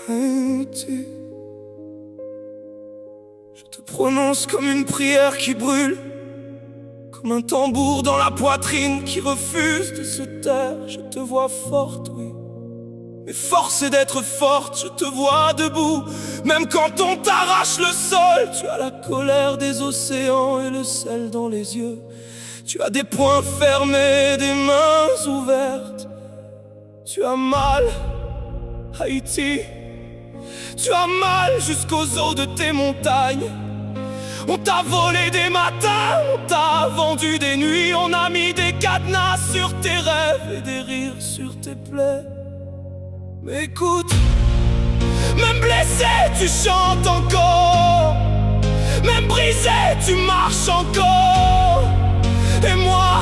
Haïti. Je te prononce comme une prière qui brûle, comme un tambour dans la poitrine qui refuse de se taire. Je te vois forte, oui, mais force est d'être forte. Je te vois debout, même quand on t'arrache le sol. Tu as la colère des océans et le sel dans les yeux. Tu as des poings fermés, des mains ouvertes. Tu as mal, Haïti. Tu as mal jusqu'aux os de tes montagnes. On t'a volé des matins, on t'a vendu des nuits. On a mis des cadenas sur tes rêves et des rires sur tes plaies. Mais écoute, même blessé tu chantes encore, même brisé tu marches encore. Et moi,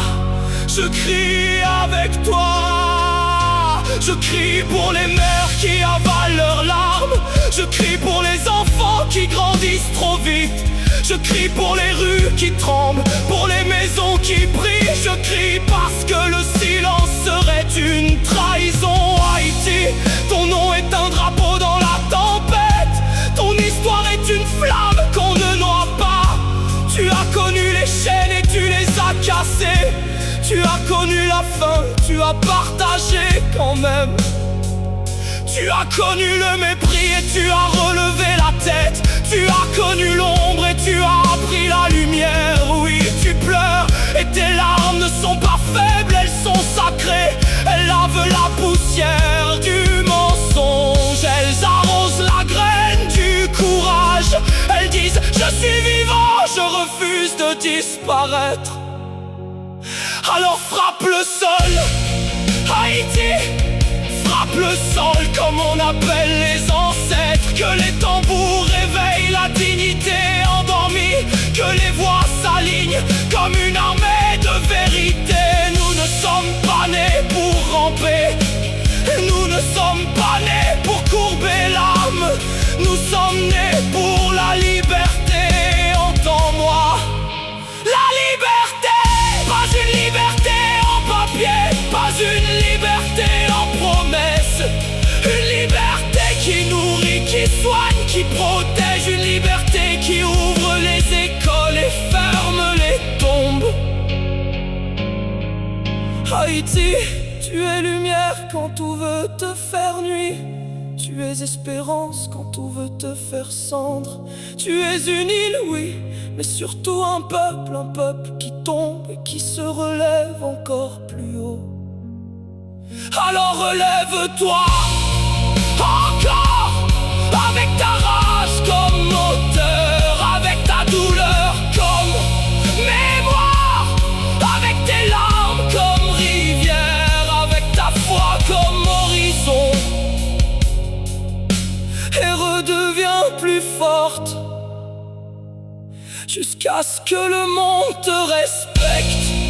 je crie avec toi. Je crie pour les mères qui avalent leurs larmes. Je crie pour les enfants qui grandissent trop vite. Je crie pour les rues qui tremblent, pour les maisons qui brillent. Je crie parce que le silence serait une trahison. Haïti, ton nom est un drapeau dans la tempête. Ton histoire est une flamme qu'on ne noie pas. Tu as connu les chaînes et tu les as cassées. Tu as connu la faim, tu as partagé quand même. Tu as connu le mépris et tu as relevé la tête. Tu as connu l'ombre et tu as appris la lumière. Oui, tu pleures et tes larmes ne sont pas faibles, elles sont sacrées. Elles lavent la poussière du mensonge. Elles arrosent la graine du courage. Elles disent je suis vivant, je refuse de disparaître. Alors frappe le sol, Haïti. Frappe le sol comme on appelle les ancêtres. Que les tambours réveillent la dignité endormie. Que les voix s'alignent comme une armée de vérité. Nous ne sommes pas nés pour ramper. Nous ne sommes pas nés pour courber l'âme. Nous sommes nés pour la liberté. Entends-moi, la liberté. Pas une liberté en papier, pas une liberté en promesse. Une liberté qui nourrit, qui soigne, qui protège. Une liberté qui ouvre les écoles et ferme les tombes. Haïti, tu es lumière quand tout veut te faire nuit. Tu es espérance quand tout veut te faire cendre. Tu es une île, oui, mais surtout un peuple qui tombe et qui se relève encore plus haut. Alors relève-toi encore, avec ta rage comme moteur, avec ta douleur comme mémoire, avec tes larmes comme rivière, avec ta foi comme horizon. Et redeviens plus forte jusqu'à ce que le monde te respecte.